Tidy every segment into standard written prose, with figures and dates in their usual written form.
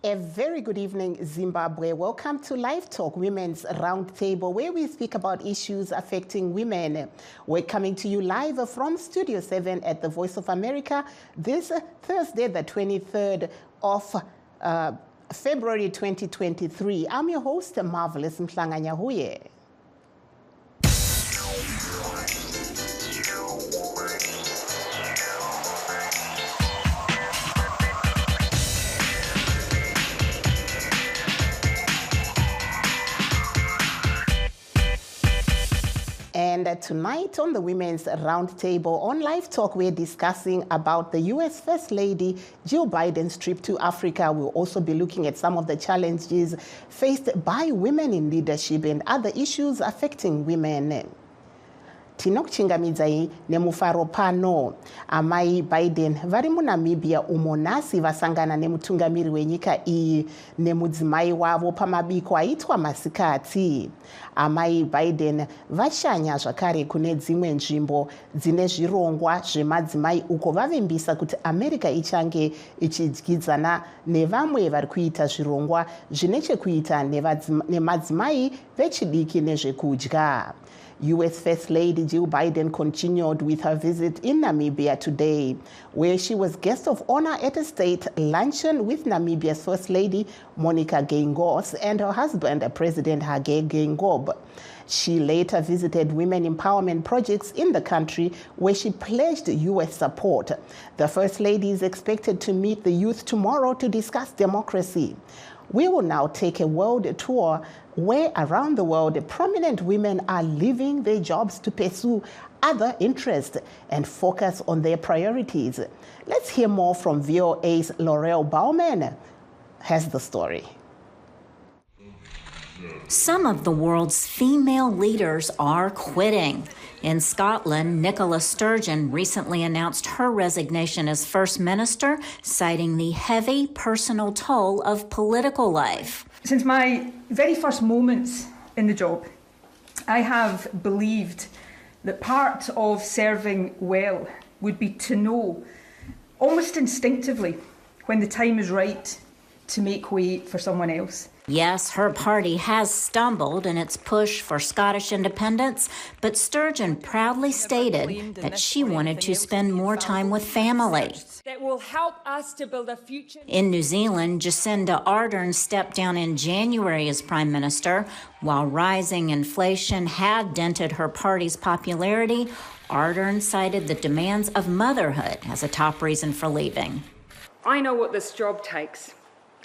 A very good evening, Zimbabwe. Welcome to LiveTalk, Women's Roundtable, where we speak about issues affecting women. We're coming to you live from Studio 7 at the Voice of America this Thursday, the 23rd of February 2023. I'm your host, Marvelous Mhlanganyahuye. And tonight on the Women's Roundtable on LiveTalk, we're discussing about the U.S. First Lady Jill Biden's trip to Africa. We'll also be looking at some of the challenges faced by women in leadership and other issues affecting women. Tinokuchingamidzai nemufaro pano. Amai Biden vari muNamibia umo nhasi vasangana nemutungamiri wenyika iyi nemudzimai wavo pamabiko aitwa masikati. Amai Biden vashanya zvakare kune dzimwe nzvimbo dzine zvirongwa zvemadzimai uko vavimbisa kuti America ichange ichidyidzana nevamwe vari kuita zvirongwa zvine chekuita nemadzimai vechidiki nezvekudya. U.S. First Lady Jill Biden continued with her visit in Namibia today, where she was guest of honor at a state luncheon with Namibia's First Lady Monica Geingob and her husband, President Hage Geingob. She later visited women empowerment projects in the country where she pledged U.S. support. The First Lady is expected to meet the youth tomorrow to discuss democracy. We will now take a world tour where around the world prominent women are leaving their jobs to pursue other interests and focus on their priorities. Let's hear more from VOA's Laurel Bauman has the story. Some of the world's female leaders are quitting. In Scotland, Nicola Sturgeon recently announced her resignation as First Minister, citing the heavy personal toll of political life. Since my very first moments in the job, I have believed that part of serving well would be to know, almost instinctively, when the time is right to make way for someone else. Yes, her party has stumbled in its push for Scottish independence, but Sturgeon proudly stated that she wanted to spend more time with family. That will help us to build a future. In New Zealand, Jacinda Ardern stepped down in January as Prime Minister. While rising inflation had dented her party's popularity, Ardern cited the demands of motherhood as a top reason for leaving. I know what this job takes.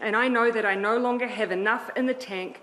And I know that I no longer have enough in the tank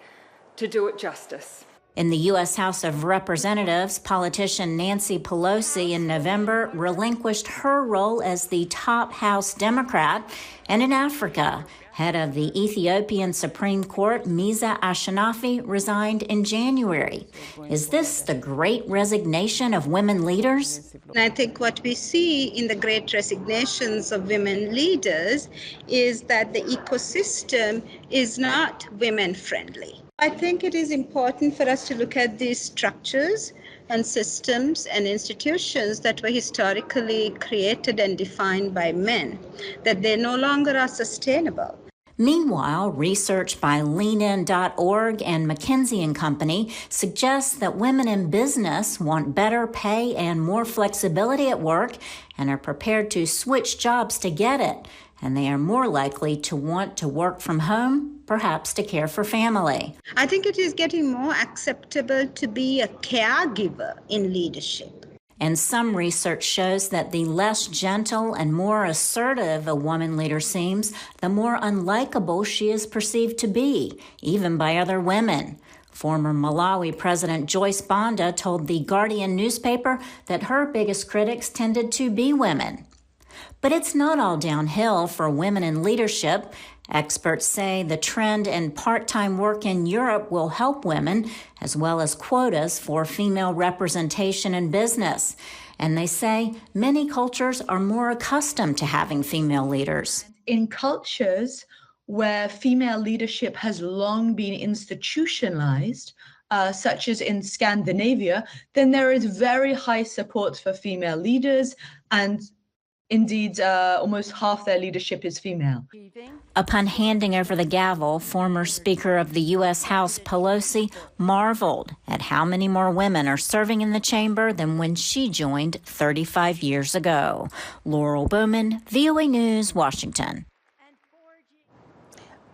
to do it justice. In the U.S. House of Representatives, politician Nancy Pelosi in November relinquished her role as the top House Democrat. And in Africa, head of the Ethiopian Supreme Court, Miza Ashanafi, resigned in January. Is this the great resignation of women leaders? I think what we see in the great resignations of women leaders is that the ecosystem is not women-friendly. I think it is important for us to look at these structures and systems and institutions that were historically created and defined by men, that they no longer are sustainable. Meanwhile, research by leanin.org and McKinsey & Company suggests that women in business want better pay and more flexibility at work and are prepared to switch jobs to get it. And they are more likely to want to work from home, perhaps to care for family. I think it is getting more acceptable to be a caregiver in leadership. And some research shows that the less gentle and more assertive a woman leader seems, the more unlikable she is perceived to be, even by other women. Former Malawi President Joyce Banda told the Guardian newspaper that her biggest critics tended to be women. But it's not all downhill for women in leadership. Experts say the trend in part-time work in Europe will help women, as well as quotas for female representation in business. And they say many cultures are more accustomed to having female leaders. In cultures where female leadership has long been institutionalized, such as in Scandinavia, then there is very high support for female leaders, and Indeed, almost half their leadership is female. Upon handing over the gavel, former Speaker of the U.S. House Pelosi marveled at how many more women are serving in the chamber than when she joined 35 years ago. Laurel Bowman, VOA News, Washington.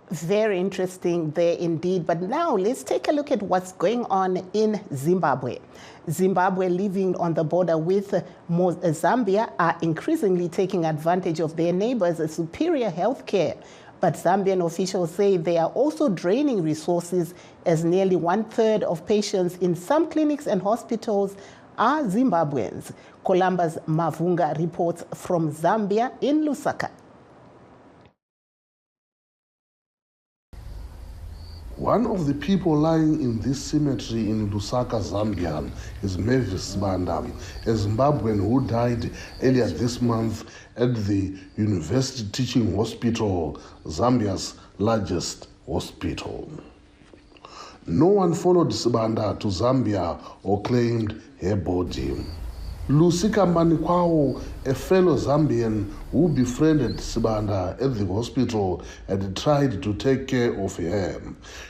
Very interesting there indeed. But now let's take a look at what's going on in Zimbabwe. Zimbabwe living on the border with Zambia are increasingly taking advantage of their neighbors' superior health care. But Zambian officials say they are also draining resources as nearly 1/3 of patients in some clinics and hospitals are Zimbabweans. Columbus Mavunga reports from Zambia in Lusaka. One of the people lying in this cemetery in Lusaka, Zambia, is Mavis Banda, a Zimbabwean who died earlier this month at the University Teaching Hospital, Zambia's largest hospital. No one followed Sibanda to Zambia or claimed her body. Lusika Manikwawo, a fellow Zambian who befriended Sibanda at the hospital, had tried to take care of her.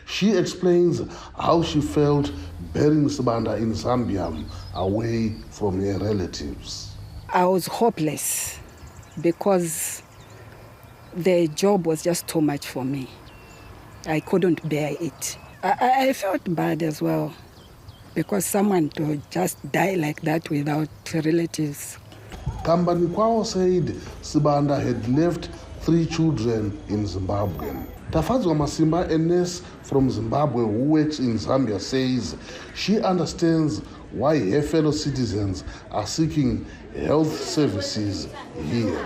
She explains how she felt burying Sibanda in Zambia away from her relatives. I was hopeless because the job was just too much for me. I couldn't bear it. I felt bad as well, because someone to just die like that without relatives. Kambanikwawo said Sibanda had left 3 children in Zimbabwe. Tafadzwa Masimba, a nurse from Zimbabwe who works in Zambia, says she understands why her fellow citizens are seeking health services here.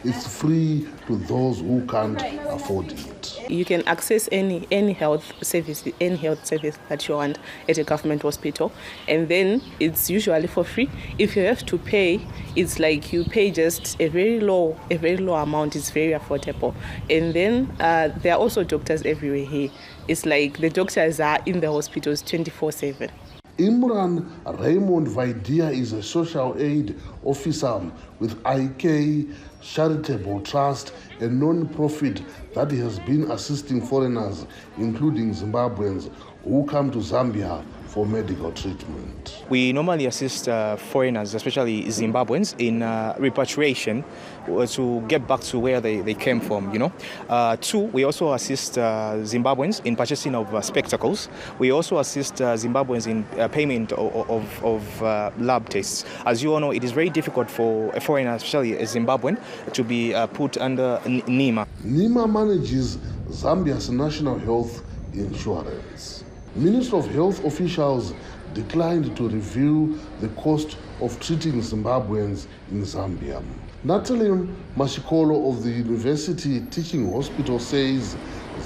It's free to those who can't afford it. You can access any health service that you want at a government hospital, and then it's usually for free. If you have to pay, it's like you pay just a very low amount. It's very affordable. And then there are also doctors everywhere here. It's like the doctors are in the hospitals 24/7. Imran Raymond Vaidia is a social aid officer with IK Charitable Trust, a non-profit that has been assisting foreigners, including Zimbabweans, who come to Zambia for medical treatment. We normally assist foreigners, especially Zimbabweans, in repatriation to get back to where they came from, 2, we also assist Zimbabweans in purchasing of spectacles. We also assist Zimbabweans in payment of lab tests. As you all know, it is very difficult for a foreigner, especially a Zimbabwean, to be put under NEMA. NEMA manages Zambia's national health insurance. Ministry of Health officials declined to reveal the cost of treating Zimbabweans in Zambia. Natalie Mashikolo of the University Teaching Hospital says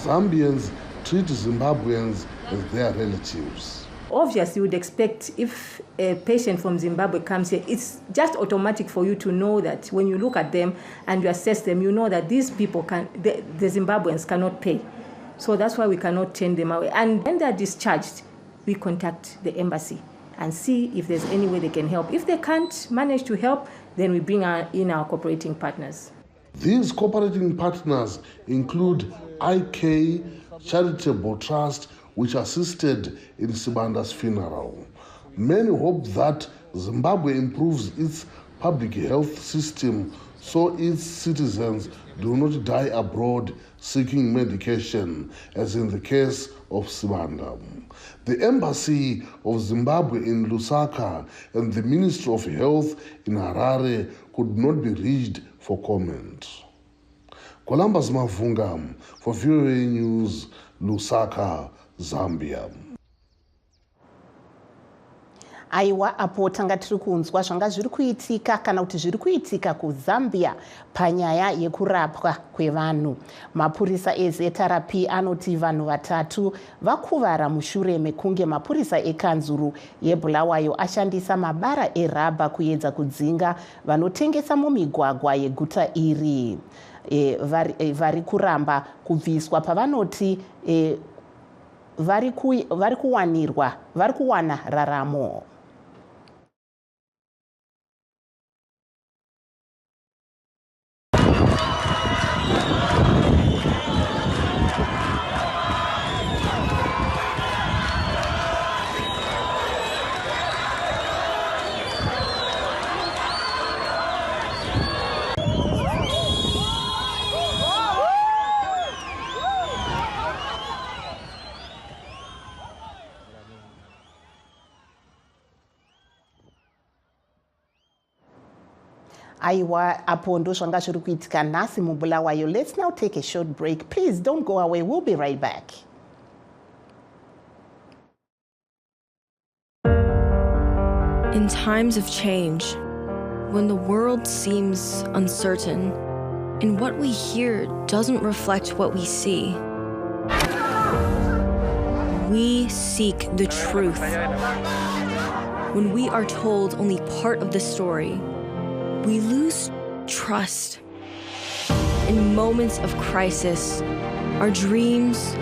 Zambians treat Zimbabweans as their relatives. Obviously, you would expect if a patient from Zimbabwe comes here, it's just automatic for you to know that when you look at them and you assess them, you know that these people the Zimbabweans cannot pay. So that's why we cannot turn them away. And when they're discharged, we contact the embassy and see if there's any way they can help. If they can't manage to help, then we bring in our cooperating partners. These cooperating partners include IK Charitable Trust, which assisted in Sibanda's funeral. Many hope that Zimbabwe improves its public health system so its citizens do not die abroad seeking medication, as in the case of Sibanda. The Embassy of Zimbabwe in Lusaka and the Ministry of Health in Harare could not be reached for comment. Columbus Mavunga for VOA News, Lusaka, Zambia. Aiwa, apo tanga tiri kunzwa zvanga zviri kuitika kana kuti zviri kuitika kuZambia panyaya yekurapwa kwevanhu. Mapurisa eZRP anoti vanhu 3 vakuvara mushure mekunge mapurisa ekanzuru yeBulawayo ashandisa mabara erabha kuedza kudzinga vanotengesa mumigwagwa yeguta iri. Vari kuramba kubviswa pavanoti vari kuwana raramo. aiwa apo ndo zvanga zviri kuitika nhasi mubulawayo. Let's now take a short break. Please don't go away. We'll be right back. In times of change, when the world seems uncertain and what we hear doesn't reflect what we see, we seek the truth. When we are told only part of the story, we lose trust. In moments of crisis, our dreams,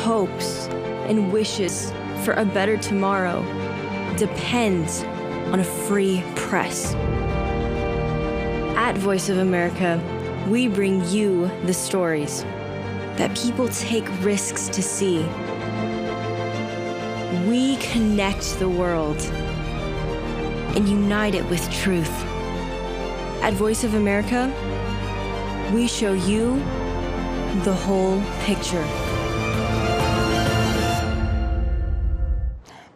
hopes, and wishes for a better tomorrow depends on a free press. At Voice of America, we bring you the stories that people take risks to see. We connect the world and unite it with truth. At Voice of America, we show you the whole picture.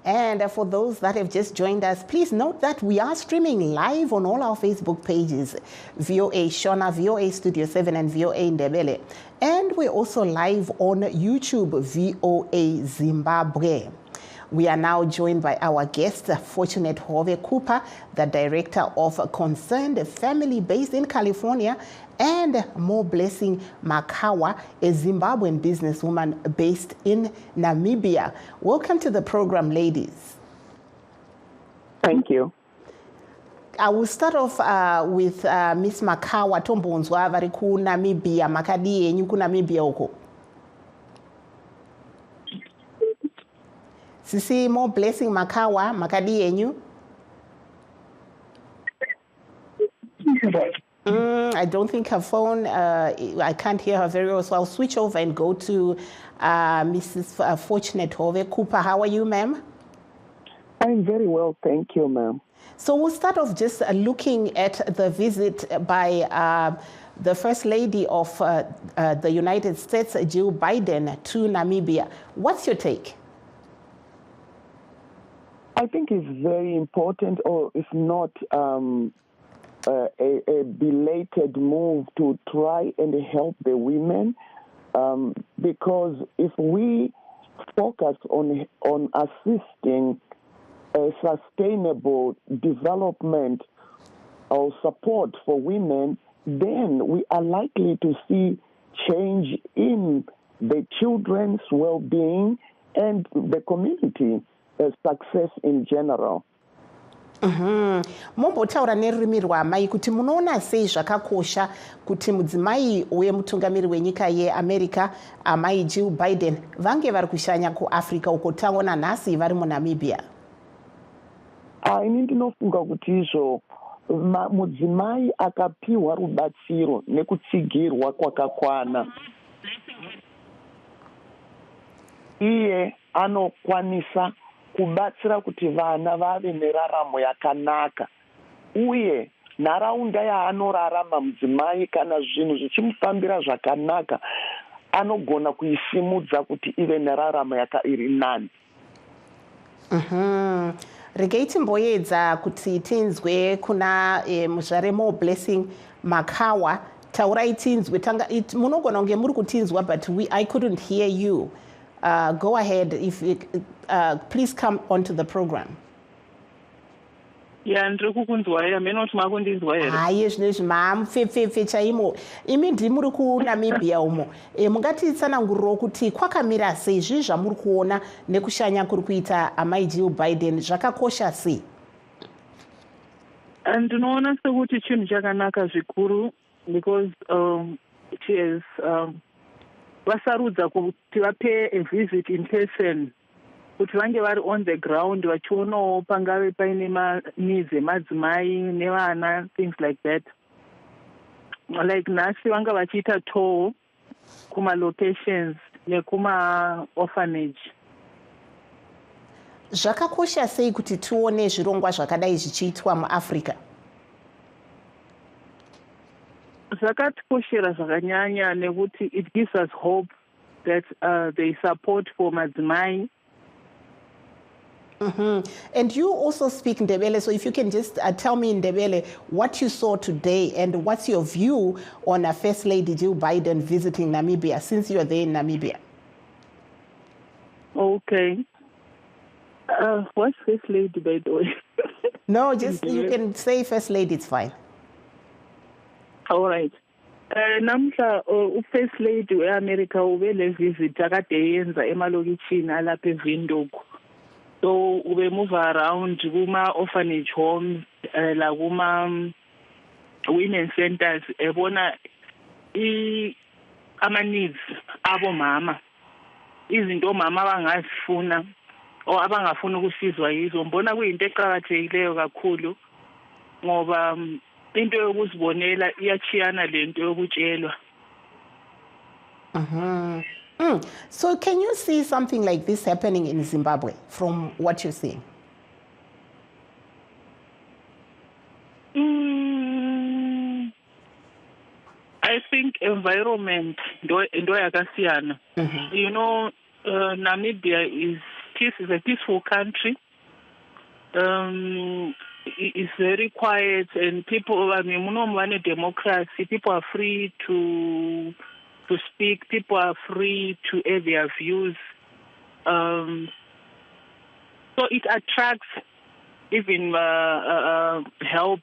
And for those that have just joined us, please note that we are streaming live on all our Facebook pages, VOA Shona, VOA Studio 7, and VOA Ndebele. And we're also live on YouTube, VOA Zimbabwe. We are now joined by our guest, Fortunate Hove Cooper, the director of Concerned Family based in California, and More Blessing Makawa, a Zimbabwean businesswoman based in Namibia. Welcome to the program, ladies. Thank you. I will start off with Miss Makawa Tombonzwa vari ku Namibia. Makadi yenyu ku Namibia uko. Sisi More Blessing Makawa, makadi yenyu. I don't think her phone, I can't hear her very well, so I'll switch over and go to Mrs. Fortunate Hove Cooper. How are you, ma'am? I'm very well, thank you, ma'am. So we'll start off just looking at the visit by the First Lady of the United States, Jill Biden, to Namibia. What's your take? I think it's very important, or if not a belated move to try and help the women, because if we focus on assisting a sustainable development or support for women, then we are likely to see change in the children's well-being and the community success in general. Mombotaura nerurimi rwamai kuti munoona sei zvakakosha kuti mudzimai wemutungamiri wenyika yeAmerica amai Jill Biden vange vari kushanya kuAfrica uko taona nhasi vari muNamibia. Ini ndinofunga kuti izvo mudzimai akapiwa rubatsiro nekutsigirwa kwakakwana, iye anokwanisa kubatsira kuti vana vave neraramo yakanaka, uye nharaunda yaanorarama mudzimai kana zvinhu zvichimufambira zvakanaka anogona kuisimudza kuti ive neraramo iri nani. Regai timboedza kuti tinzwe kuna muzvare More Blessing Makawa. Taurai tinzwe, munogona kunge muri kutinzwa, but I couldn't hear you. Go ahead, if you, please come onto the program. Ndiri kukunzwa here, mene kuti makundinzwa here. Hayi zvinezvi mamupfepfepfe chaimo. Imi ndiri muri kuNamibia umo. Mungatitsanangurirawo kuti kwakamira sei zvii zvamuri kuona nekushanya kuri kuita amai Jill Biden zvakakosha sei? Ndinoona sekuti chinhu chakanaka zvikuru, because she has vasarudza kuti vape a visit in person, kuti vange vari on the ground vachionawo pangave paine needs emadzimai nevana, things like that. Like nhasi vanga vachiita tour kuma locations nekuma orphanage. Zvakakosha sei kuti tione zvirongwa zvakadai zvichiitwa muAfrica? Zvakatikoshera zvakanyanya nekuti it gives us hope that there is support for madzimai And you also speak Ndebele, so if you can just tell me in Ndebele what you saw today and what's your view on First Lady Joe Biden visiting Namibia, since you're there in Namibia. Okay. What's First Lady, by the way? No, just you can say First Lady, it's fine. All right. Namhla First Lady we-America ubele visit akade yenza emalokitshini alapha eVindhoek. So we move around kuma orphanage homes la kuma women centers ebona ama needs abo mama. Izinto mama abangazifuna o abangafuna ukusizwa yizo mbona kuyinto eqhakathekileyo kakhulu ngoba into yokuzibonela iyachiyana lento yokutshelwa. So can you see something like this happening in Zimbabwe from what you're seeing? I think environment ndo yakasiyana. You know, Namibia is a peaceful country. It's very quiet, and people, I mean, a democracy. People are free to speak. People are free to air their views. So it attracts even help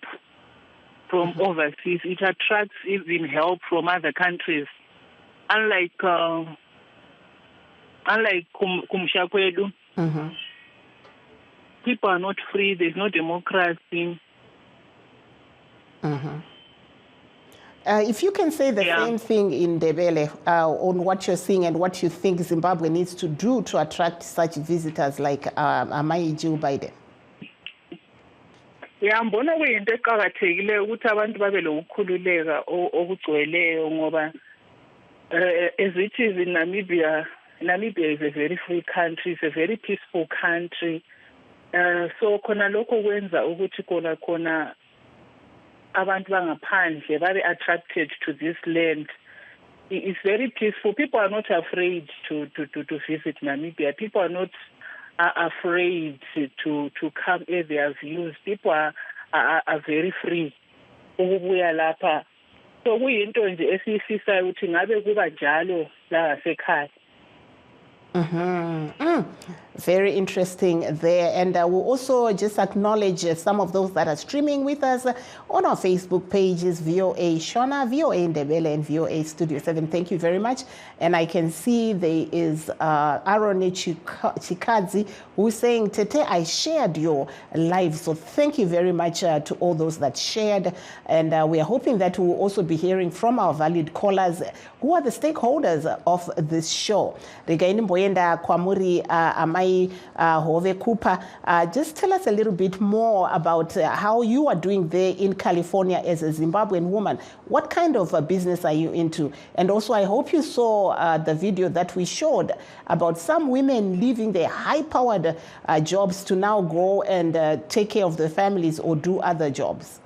from overseas. It attracts even help from other countries. Unlike Kumshakwedu, people are not free. There's no democracy. If you can say the same thing in Ndebele on what you're seeing and what you think Zimbabwe needs to do to attract such visitors like Amai Joe Biden. Ngibona kuyinto eqhakathekileyo ukuthi abantu babe lokukhululeka okugcweleyo ngoba as it is in Namibia is a very free country, it's a very peaceful country. So khona lokho kwenza ukuthi khona abantu bangaphandle babe attracted to this land. It's very peaceful. People are not afraid to visit Namibia. People are not afraid to come air their views. People are very free ukubuya lapha. So kuyinto nje esifisayo ukuthi ngabe kuba njalo la ngasekhaya. Very interesting there. And we'll also just acknowledge some of those that are streaming with us on our Facebook pages, VOA Shona, VOA Ndebele, and VOA Studio 7. Thank you very much. And I can see there is Arone Chikadzi who's saying, Tete, I shared your live. So thank you very much to all those that shared. And we are hoping that we'll also be hearing from our valued callers who are the stakeholders of this show. Kwamuri Amai Hove Cooper, just tell us a little bit more about how you are doing there in California as a Zimbabwean woman. What kind of business are you into? And also, I hope you saw the video that we showed about some women leaving their high-powered jobs to now go and take care of their families or do other jobs.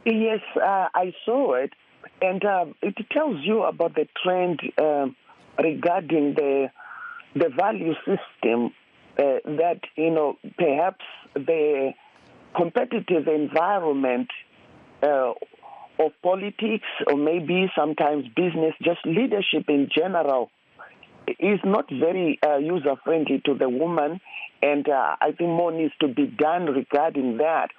Yes, I saw it. And it tells you about the trend regarding the value system that, perhaps the competitive environment of politics or maybe sometimes business, just leadership in general, is not very user-friendly to the woman. And I think more needs to be done regarding that.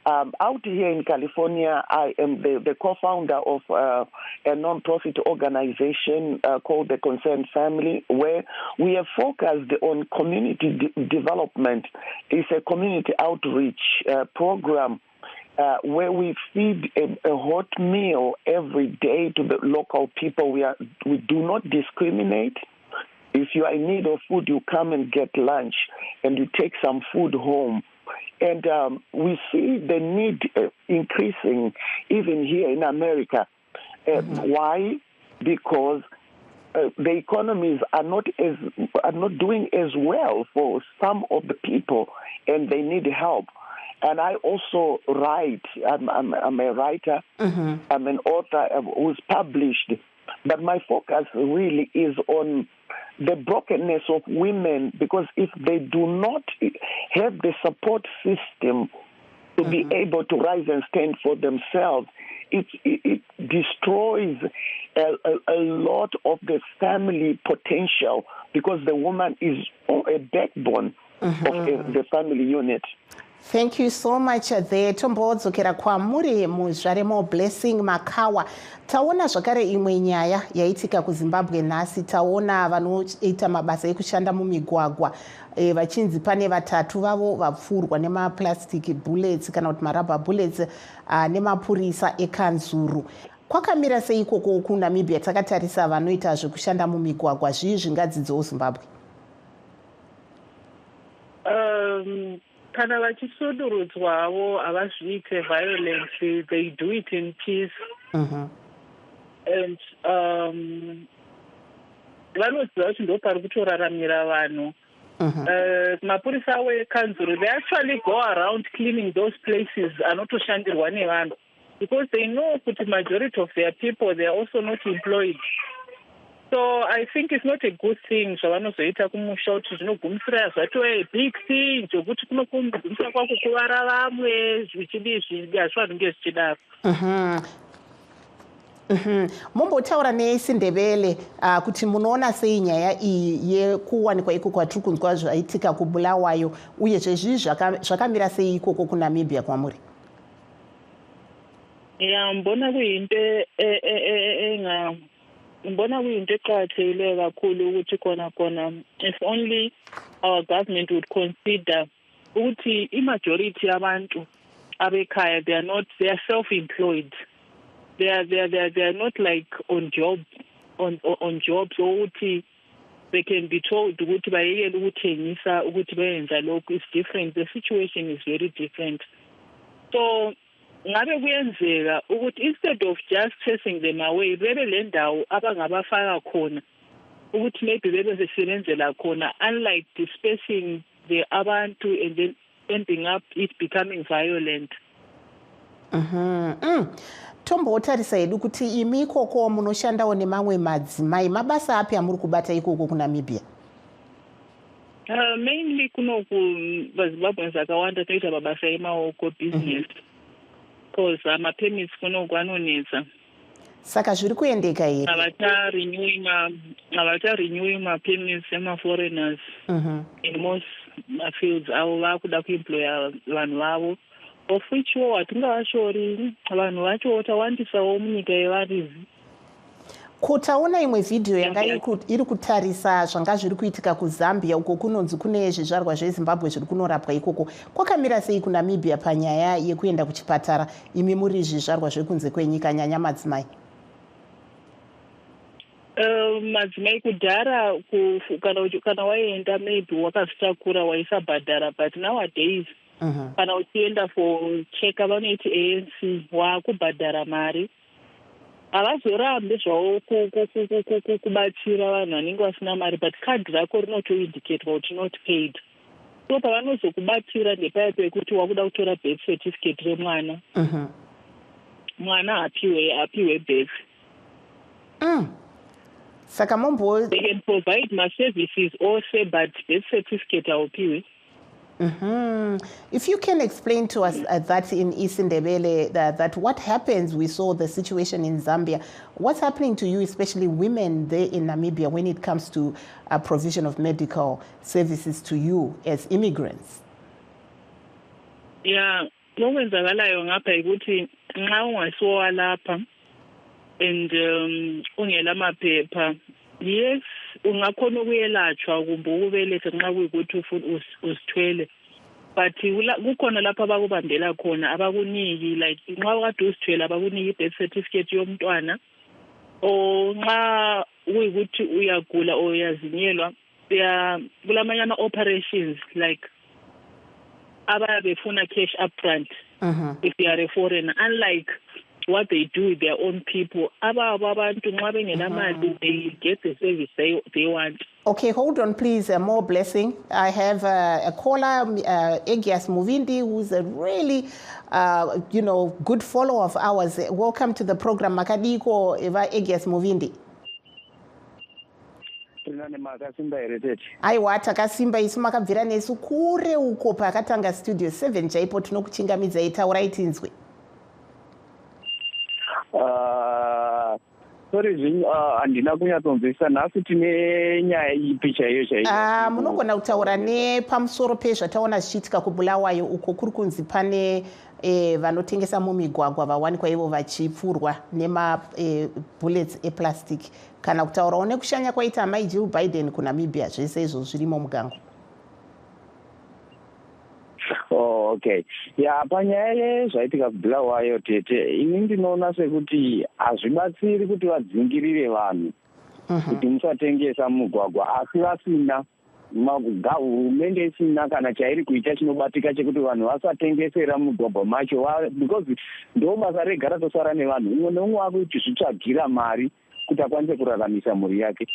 Out here in California, I am the co-founder of a non-profit organization called the Concerned Family, where we have focused on community development. It's a community outreach program where we feed a hot meal every day to the local people. We do not discriminate. If you are in need of food, you come and get lunch, and you take some food home. And we see the need increasing even here in America. Why? Because the economies are not doing as well for some of the people, and they need help. And I also write. I'm a writer. I'm an author who's published. But my focus really is on the brokenness of women, because if they do not have the support system to be able to rise and stand for themselves, it destroys a lot of the family potential, because the woman is a backbone of the family unit. Thank you so much there. Tombodzokera kwamuri muzvaremo Blessing Makawa. Taona zvakare imwe nyaya yaitika kuZimbabwe nhasi. Taona vanoita mabasa ekushanda mumigwagwa vachinzi pane vatatu vavo vapfurwa nemaplastic bullets kana kuti marubber bullets nemapurisa ekanzuru. Kwakamira sei ikoko kuNamibia takatarisa vanoita zvekushanda mumigwagwa zvii zvingadzidzowo Zimbabwe? Kana vachisvodurudzwawo havazviite violently, they do it in peace. And vanoziva kuti ndo pari kutoraramira vanhu. Mapurisa wekanzuru, they actually go around cleaning those places anotoshandirwa nevanhu, because they know that the majority of their people, they are also not employed. So I think it's not a good thing. Zvavanozoita kumusha kuti zvinogumisira zvatove big thing zvokuti kunogumisira kwakukuvara vamwe zvichidizvi hazvivanenge zvichidaro. Mumbotaura neSindebele kuti munoona sei nyaya iyi yekuwanikwa ikoko kwatiri kunzwa zvaitika kuBulawayo, uyezve zvii zvakamira sei ikoko kuNamibia kwamuri? Mbona kuyinto eqakathekileyo kakhulu ukuthi khona if only our government would consider ukuthi imajority yabantu abekhaya, they are self-employed. They are not like on jobs or they can be told ukuthi bayekele ukuthengisa ukuthi bayenza lokho. It's different. The situation is very different. So ngabe kuyenzeka ukuthi instead of just chasing them away, bebe le ndawo abangabafaka khona ukuthi maybe bebe besebenzela khona, unlike dispersing the abantu and then ending up it becoming violent. Tombotarisa hedu kuti imi ikoko munoshandawo nemamwe madzimai, mabasa api amuri kubata ikoko kuNamibia? Mainly kunoku vaZimbabweans akawanda toita mabasa emaoko, business. Because permits kunoku anonetsa. Saka zviri kuendeka here? Havata-renewing permits ema-foreigners in most fields avo vakuda kuemploya vanhu vavo, of which hatingavashori vanhu vacho tawandisawo munyika yevarizi. Kutaona imwe vhidhiyo yanga iri kutarisa zvanga zviri kuitika kuZambia, uko kunonzi kune zvizvarwa zveZimbabwe zviri kunorapwa ikoko. Kwakamira sei kuNamibia panyaya yekuenda kuchipatara, imi muri zvizvarwa zvekunze kwenyika, nyanya madzimai? Madzimai kudhara kana waenda maybe wakazvitakura waisabhadhara, but nowadays kana uchienda for cheka vanoiti ANC wakubhadhara mari. Havazorambe zvavo kubatsira vanhu vanenge vasina mari, but kadhi rako rinotoindicatwa kuti not paid. So pavanozokubatsira ndepaya pekuti wakuda kutora birth certificate remwana, mwana apiwe birth. Saka they can provide my services also, but birth certificate haupiwe. If you can explain to us that in Isindebele, that what happens, we saw the situation in Zambia, what's happening to you, especially women there in Namibia, when it comes to provision of medical services to you as immigrants? Yeah, lokwenzakalayo ngapha ukuthi nxa ungasiwa lapha and ungela maphepha, yes, ungakhona ukuyelatshwa kumbe ukubeletha nxa kuyikuthi ufuna usithwele, but kukhona lapha abakubambela khona abakuniki, like nxa ukade usithwele abakuniki birth certificate yomntwana, o nxa kuyikuthi uyagula o uyazinyelwa, kulamanye ama-operations like ababefuna cash upfront if you are a foreigner, unlike what they do with their own people. They get the service they want. Okay, hold on, please. More Blessing. I have a caller, Egias Muvindi, who's a really, good follower of ours. Welcome to the program, Makadiko Eva Egias Muvindi. aiwa takasimba isu makabvira nesu kure uko pakatanga studio 7 chaipo tinokuchingamidzai taurai tinzwe. Sorry, handina kunyatsonzwisisa nhasi tine nyaya ipi chaiyo chaiyo. Munogona kutaura nepamusoro pezvataona zvichiitika kubulawayo uko kuri kunzi pane vanotengesa mumigwagwa vawanikwa ivo vachipfurwa nemabullets eplastic, kana kutaurawo nekushanya kwaita amai Jill Biden kuNamibia, zvese izvo zvirimo mugango. Okay. Panyaya yezvaitika kubulawayo tete, ini ndinoona sekuti hazvibatsiri kuti vadzingirire vanhu kuti musatengesa mugwagwa, asi vasina hurumende isina kana chairi kuita chinobatika chekuti vanhu vasatengesera mugwagwa macho, because ndo basa rega ratosara nevanhu. Umwe neumwe wakuti zvitsvagira mari kuti akwanise kuraramisa mhuri yake.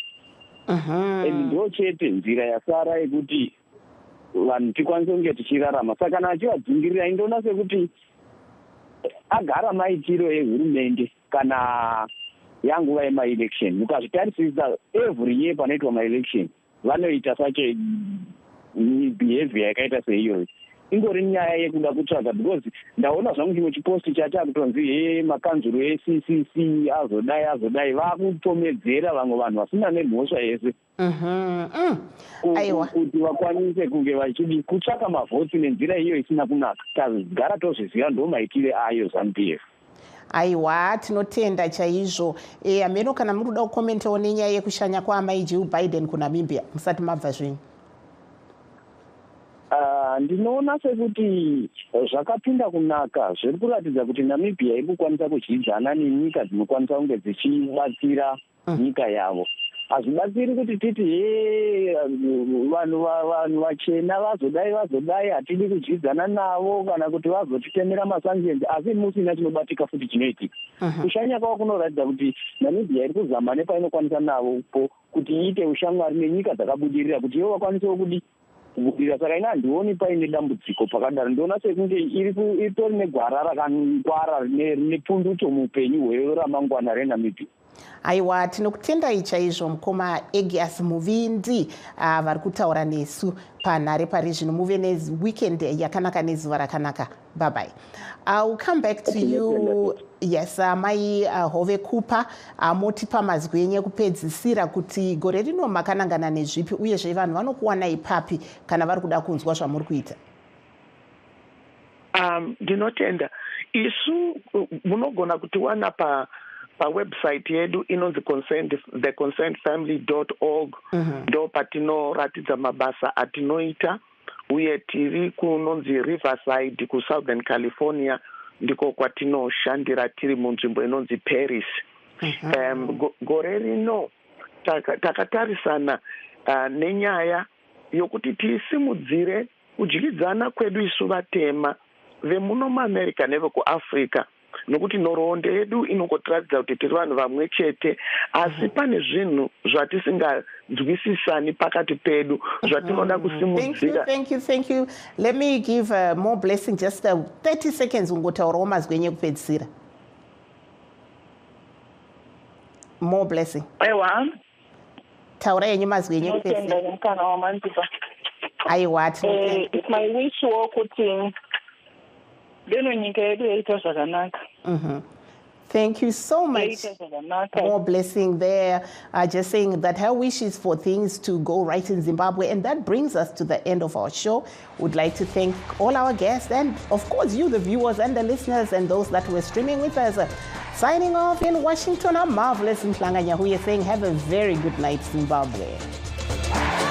Ndo chete nzira yasara yekuti vanhu tikwanise kunge tichirarama. Saka kana achivadzingirira, indoona sekuti agara maitiro ehurumende kana yanguva yemaelection. Mukazvitarisisa every year panoitwa maelection vanoita sache behavior yakaita seiyoyo. Ingori nyaya yekuda kutsvaga, because ndaona zvangu chimwe chiposti chatakutonzi makanzuro eCCC azodai vakutomedzera vamwe vanhu vasina nemhosva yese kuti vakwanise kunge vachidi kutsvaka mavhoti nenzira iyo isina kunaka. Tagara tozviziva ndo maitire ayo ZANU-PF. Aiwa, tinotenda chaizvo. Ameno, kana muri kuda kukomentawo nenyaya yekushanya kwaamai Jill Biden kuNamibia musati mabva zvenyu? Ndinoona sekuti zvakapinda kunaka, zviri kuratidza kuti Namibia iri kukwanisa kudyidzana nenyika dzinokwanisa kunge dzichibatsira nyika yavo. Hazvibatsiri kuti titi vanhu vachena vazodai hatidi kudyidzana navo kana kuti vazotitemera masanctions, asi musina chinobatika futi chinoitika. Kushanya kwavo kunoratidza kuti Namibia iri kuzama nepainokwanisa navo kuti iite ushamwari nenyika dzakabudirira kuti ivo vakwanisewo kubudirira. Saka ina handioni paine dambudziko pakadaro. Ndiona sekunge iritori negwara rakangwara nepundutso muupenyu hweramangwana reNamibia. Aiwa, tinokutendai chaizvo mukoma Egias Muvindi vari kutaura nesu panhare pari zvino. Muve neweekend yakanaka nezuva rakanaka. Bye bye. I'll come back to you. Yes, mai Hove Kupa motipa mazwi enyu ekupedzisira kuti gore rino makanangana nezvipi uyezve vanhu vanokuwanai papi kana vari kuda kunzwa zvamuri kuita? Ndinotenda isu munogona kutiwana pawebsite yedu inonzi theconcernedfamily.org. ndo patinoratidza mabasa atinoita, uye tiri kunonzi Riverside kuSouthern California, ndiko kwatinoshandira tiri munzvimbo inonzi Paris. Gore rino takatarisana nenyaya yokuti tisimudzire kudyidzana kwedu isu vatema vemuno muAmerica nevekuAfrica, nokuti nhoroondo yedu inongotiratidza kuti tiri vanhu vamwe chete, asi pane zvinhu zvatisinganzwisisani pakati pedu zvatinoda kusimudzira. Thank you. Let me give more blessing, just 30 seconds ungotaurawo mazwi enyu ekupedzisira. More blessing. Aiwa. Taura yenyu mazwi enyu ekupedzisira. Aiwa, it's my wish wokuti beno nyika yedu yaita zvakanaka. Thank you so much. More blessing there. Just saying that her wish is for things to go right in Zimbabwe. And that brings us to the end of our show. Would like to thank all our guests and, of course, you, the viewers and the listeners and those that were streaming with us. Signing off in Washington, I'm Marvelous Mhlanga Nyahuye saying have a very good night, Zimbabwe.